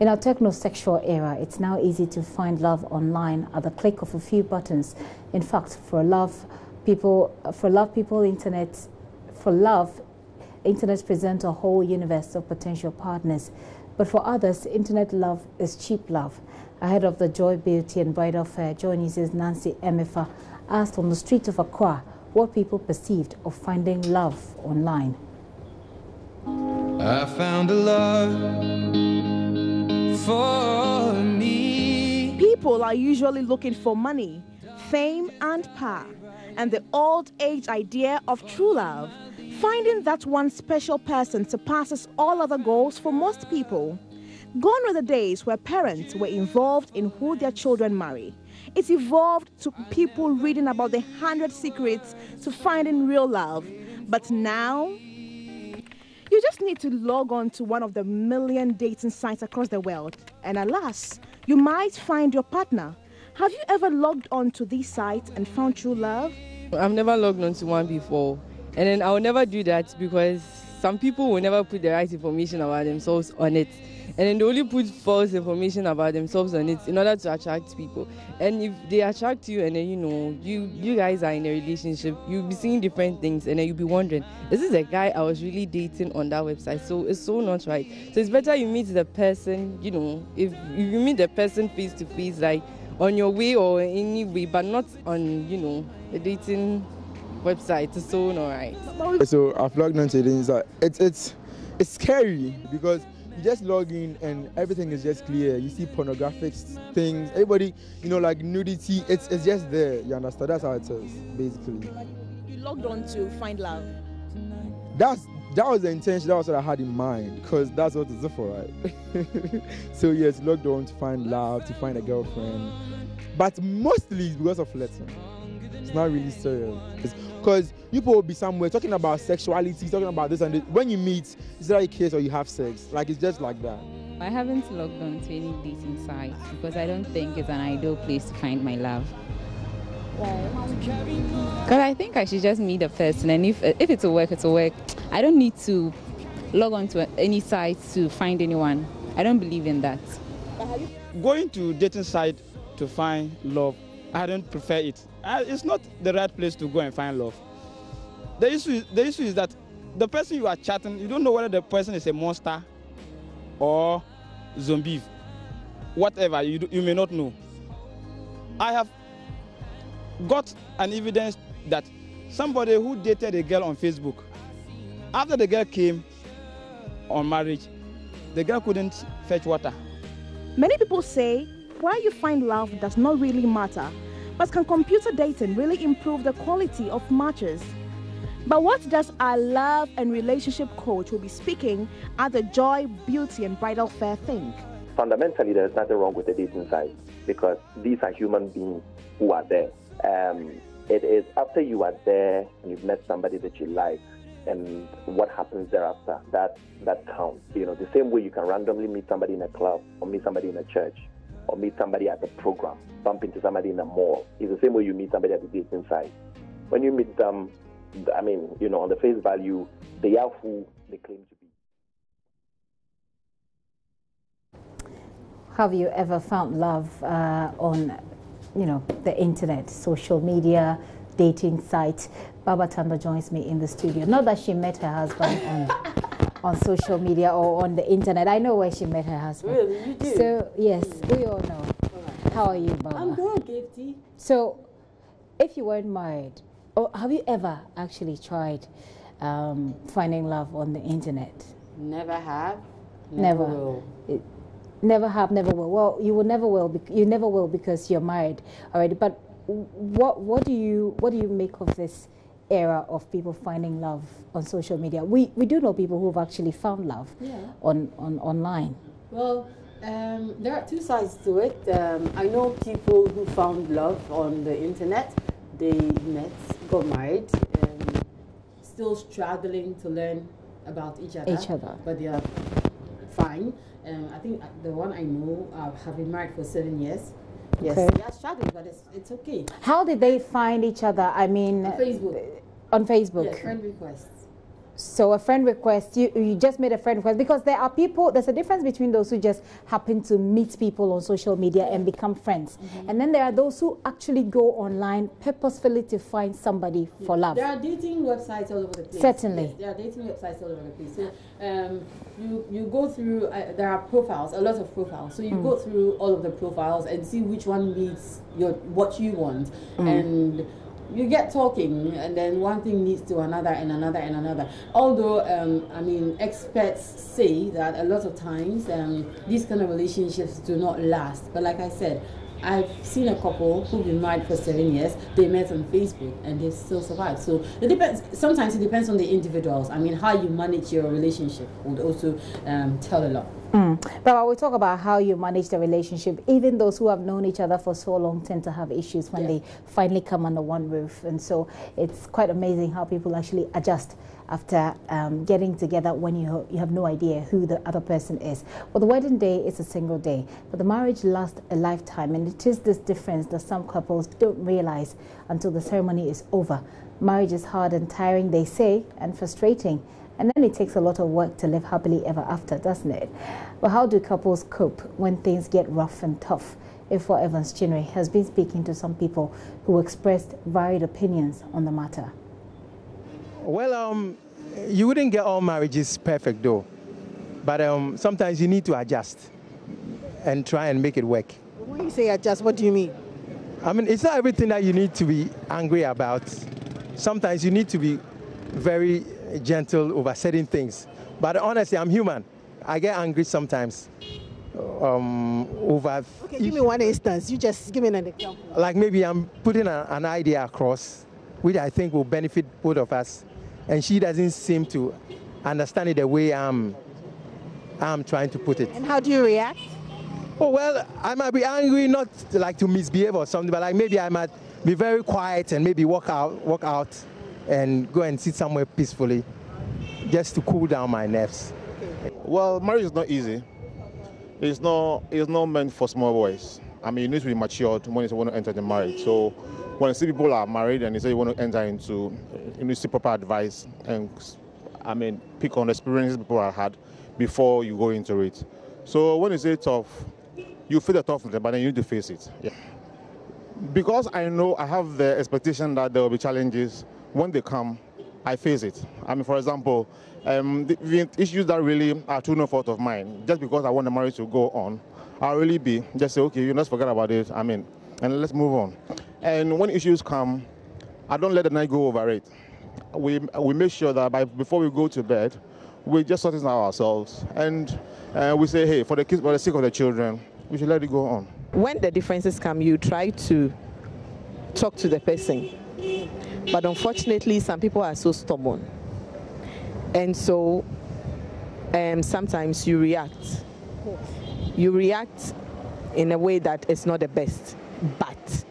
In our techno-sexual era, it's now easy to find love online at the click of a few buttons. In fact, for love, internet presents a whole universe of potential partners. But for others, internet love is cheap love. Ahead of the Joy, Beauty and Bridal Fair, JoyNews' Nancy Emefa asked on the street of Accra what people perceived of finding love online. I found a love for me. People are usually looking for money, fame and power, and the old-age idea of true love. Finding that one special person surpasses all other goals for most people. Gone were the days where parents were involved in who their children marry. It's evolved to people reading about the 100 secrets to finding real love. But now, you just need to log on to one of the million dating sites across the world. And alas, you might find your partner. Have you ever logged on to these sites and found true love? I've never logged on to one before. And then I'll never do that because some people will never put the right information about themselves on it. And then they only put false information about themselves on it in order to attract people. And if they attract you and then, you guys are in a relationship, you'll be seeing different things and then you'll be wondering, is this a guy I was really dating on that website? So it's so not right. So it's better you meet the person, if you meet the person face to face, like on your way or any way, but not on, a dating website. It's so not right. So I've logged on to things. It's scary because you just log in and everything is just clear. You see pornographic things. Everybody, like nudity. It's just there. You understand? That's how it is, basically. You logged on to find love. That was the intention. That was what I had in mind because that's what it's for, right? So yes, logged on to find love, to find a girlfriend, but mostly it's because of flirting. It's not really serious. Because people will be somewhere talking about sexuality, talking about this and this. When you meet, it's like a case or you have sex. Like, it's just like that. I haven't logged on to any dating site because I don't think it's an ideal place to find my love. Why? Because I think I should just meet a person, and if it's a work, it's a work. I don't need to log on to any site to find anyone. I don't believe in that. Going to dating site to find love, I don't prefer it. It's not the right place to go and find love. The issue is that the person you are chatting, you don't know whether the person is a monster or zombie. Whatever, you may not know. I have got an evidence that somebody who dated a girl on Facebook, after the girl came on marriage, the girl couldn't fetch water. Many people say where you find love does not really matter. But can computer dating really improve the quality of matches? But what does our love and relationship coach who will be speaking at the Joy, Beauty and Bridal Fair think? Fundamentally, there's nothing wrong with the dating site because these are human beings who are there. It is after you are there and you've met somebody that you like and what happens thereafter, that counts. The same way you can randomly meet somebody in a club or meet somebody in a church or meet somebody at a program, bump into somebody in a mall. It's the same way you meet somebody at the dating site. When you meet them, on the face value, they are who they claim to be. Have you ever found love on, the internet, social media, dating sites? Baba Tanda joins me in the studio. Not that she met her husband on social media or on the internet. I know where she met her husband. Really? You do? So, yes, we all know. How are you, Baba? I'm good, Gifty. So, if you weren't married, or have you ever actually tried finding love on the internet? Never have. Never will. Never have, never will. Well, you will never will. You never will because you're married already. But what do you make of this era of people finding love on social media? We do know people who've actually found love on online. Well, there are two sides to it. I know people who found love on the internet. They met, got married, and still struggling to learn about each other. But they are fine. I think the one I know have been married for 7 years. Yes, okay. They are struggling, but it's okay. How did they find each other? I mean, on Facebook. On Facebook? Yeah, friend requests. So a friend request, you just made a friend request, because there are people, there's a difference between those who just happen to meet people on social media and become friends. And then there are those who actually go online purposefully to find somebody for love. There are dating websites all over the place. Certainly. Yes, there are dating websites all over the place. So you go through, there are profiles, a lot of profiles. So you go through all of the profiles and see which one meets what you want. And you get talking, and then one thing leads to another and another and another. Although, I mean, experts say that a lot of times these kind of relationships do not last. But like I said, I've seen a couple who've been married for 7 years. They met on Facebook and they still survived. So it depends. Sometimes it depends on the individuals. I mean, how you manage your relationship would also tell a lot. But we talk about how you manage the relationship. Even those who have known each other for so long tend to have issues when they finally come under one roof. And so it's quite amazing how people actually adjust after getting together when you have no idea who the other person is. Well, the wedding day is a single day, but the marriage lasts a lifetime. And it is this difference that some couples don't realize until the ceremony is over. Marriage is hard and tiring, they say, and frustrating. And then it takes a lot of work to live happily ever after, doesn't it? But how do couples cope when things get rough and tough? Ifo Evans Chinwe has been speaking to some people who expressed varied opinions on the matter. Well, you wouldn't get all marriages perfect though. But sometimes you need to adjust and try and make it work. When you say adjust, what do you mean? I mean, it's not everything that you need to be angry about. Sometimes you need to be very gentle over certain things. But honestly, I'm human. I get angry sometimes over... Okay, give me one instance. You just give me an example. Like maybe I'm putting an idea across, which I think will benefit both of us. And she doesn't seem to understand it the way I'm trying to put it. And how do you react? Oh, well, I might be angry, not like to misbehave or something, but like maybe I might be very quiet and maybe walk out and go and sit somewhere peacefully just to cool down my nerves. Well, marriage is not easy. It's not meant for small boys. I mean, you need to be matured when you want to enter the marriage. So when you see people are married and they say you want to enter into, you need to seek proper advice and, I mean, pick on the experiences people have had before you go into it. So when you say tough, you feel the toughness, but then you need to face it. Yeah. Because I know I have the expectation that there will be challenges. When they come, I face it. I mean, for example, the issues that really are through no fault of mine, just because I want the marriage to go on, I'll really be just say, okay, you let's forget about it. I mean, and let's move on. And when issues come, I don't let the night go over it. We make sure that before we go to bed, we just sort it out ourselves, and we say, hey, for the kids, for the sake of the children, we should let it go on. When the differences come, you try to talk to the person. But unfortunately, some people are so stubborn. And so sometimes you react. You react in a way that is not the best. But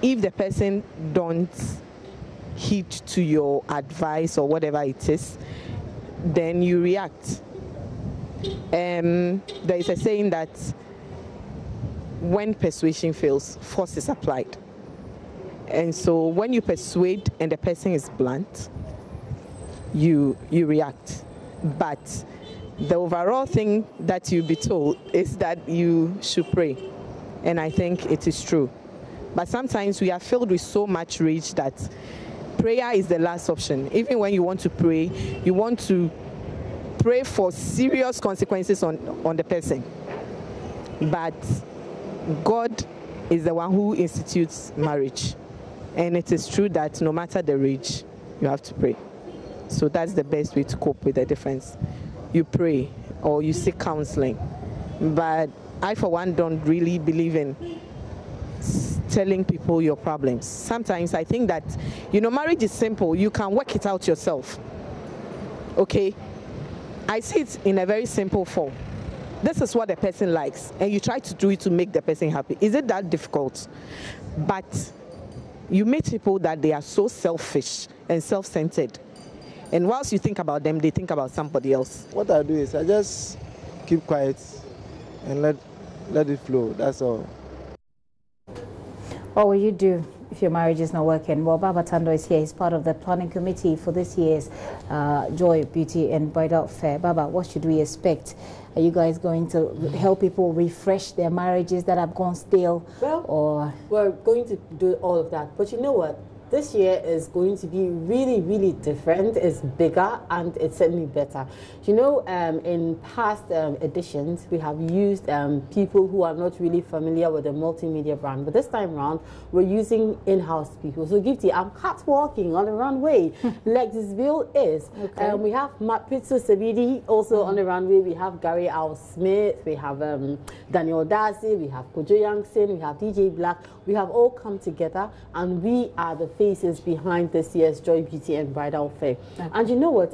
if the person don't heed to your advice or whatever it is, then you react. There is a saying that when persuasion fails, force is applied. And so when you persuade and the person is blunt, you react. But the overall thing that you'll be told is that you should pray. And I think it is true. But sometimes we are filled with so much rage that prayer is the last option. Even when you want to pray, you want to pray for serious consequences on the person. But God is the one who institutes marriage. And it is true that no matter the rage, you have to pray. So that's the best way to cope with the difference. You pray or you seek counseling. But I, for one, don't really believe in telling people your problems. Sometimes I think that, marriage is simple. You can work it out yourself. Okay? I see it in a very simple form. This is what the person likes, and you try to do it to make the person happy. Is it that difficult? But you meet people that they are so selfish and self-centered. And whilst you think about them, they think about somebody else. What I do is I just keep quiet and let it flow. That's all. What will you do if your marriage is not working? Well, Baba Tando is here. He's part of the planning committee for this year's Joy, Beauty and Bridal Fair. Baba, what should we expect? Are you guys going to help people refresh their marriages that have gone stale? Well, or we're going to do all of that. But you know what? This year is going to be really, really different. It's bigger and it's certainly better. You know, in past editions, we have used people who are not really familiar with the multimedia brand. But this time around, we're using in-house people. So, Gifty, I'm catwalking on the runway. Lexisville is. Okay. We have Mapitsu Sabidi also on the runway. We have Gary Al Smith. We have Daniel Darcy. We have Kojo Youngson. We have DJ Black. We have all come together, and we are the faces behind this year's Joy, Beauty and Bridal Fair. Okay. And you know what?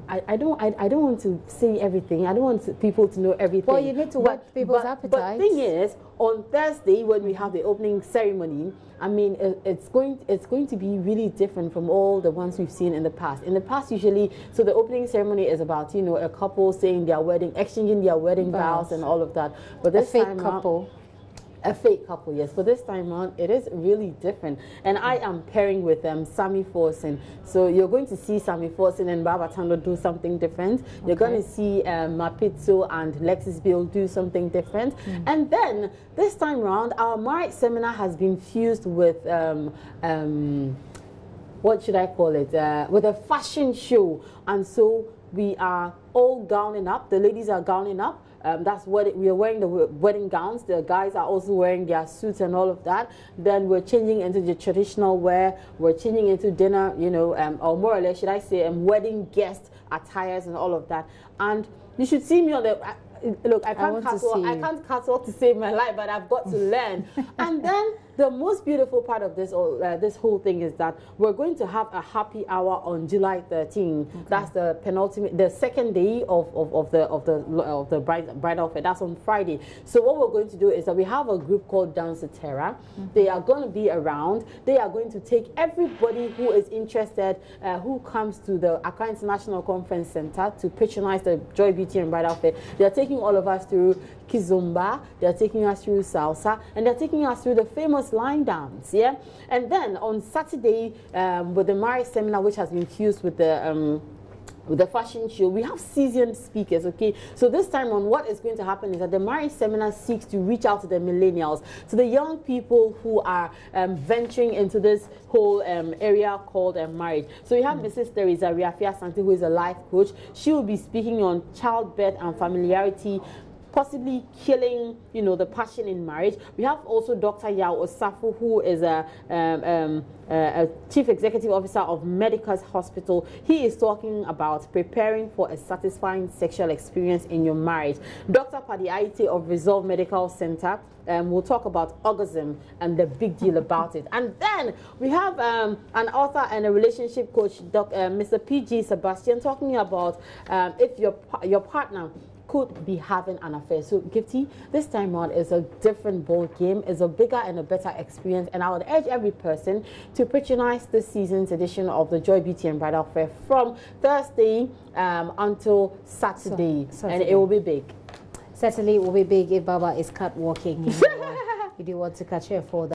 I don't want to say everything. I don't want people to know everything. Well, you need to whet people's appetite. But the thing is, on Thursday when we have the opening ceremony, I mean, it's going to be really different from all the ones we've seen in the past. In the past, usually, so the opening ceremony is about, you know, a couple saying their wedding, exchanging their wedding vows and all of that. But this fake time couple. A fake couple, yes. But this time on, it is really different. And I am pairing with Sammy Forson. So you're going to see Sammy Forson and Baba Tando do something different. Okay. You're going to see Mapitsu and Lexis Bill do something different. And then this time around, our marriage seminar has been fused with what should I call it? With a fashion show. And so we are all gowning up. The ladies are gowning up. That's what we are wearing, the wedding gowns. The guys are also wearing their suits and all of that. Then we're changing into the traditional wear. We're changing into dinner, you know, or more or less, should I say, wedding guest attires and all of that. And you should see me on the. Look, I can't catwalk to save my life, but I've got to learn. And then the most beautiful part of this this whole thing is that we're going to have a happy hour on July 13th. Okay. That's the penultimate, the second day of the bridal fair. That's on Friday. So what we're going to do is that we have a group called Dance Terra. They are going to be around. They are going to take everybody who is interested, who comes to the Accra International Conference Center to patronize the Joy, Beauty and Bridal Fair. They are taking all of us through Kizomba, they're taking us through salsa, and they're taking us through the famous line dance, yeah? And then on Saturday, with the marriage seminar, which has been fused with the fashion show, we have seasoned speakers, okay? So this time on, what is going to happen is that the marriage seminar seeks to reach out to the millennials, to the young people who are venturing into this whole area called marriage. So we have Mrs. Teresa Riafia Santi, who is a life coach. She will be speaking on childbirth and familiarity, possibly killing, you know, the passion in marriage. We have also Dr. Yao Osafo, who is a Chief Executive Officer of Medicus Hospital. He is talking about preparing for a satisfying sexual experience in your marriage. Dr. Padi Aite of Resolve Medical Center will talk about orgasm and the big deal about it. And then we have an author and a relationship coach, Mr. PG Sebastian, talking about if your partner could be having an affair. So, Gifty, this time on is a different ball game. It's a bigger and a better experience. And I would urge every person to patronize this season's edition of the Joy, Beauty and Bridal Fair from Thursday until Saturday. And it will be big. Certainly it will be big if Baba is catwalking. You do want to catch her for that.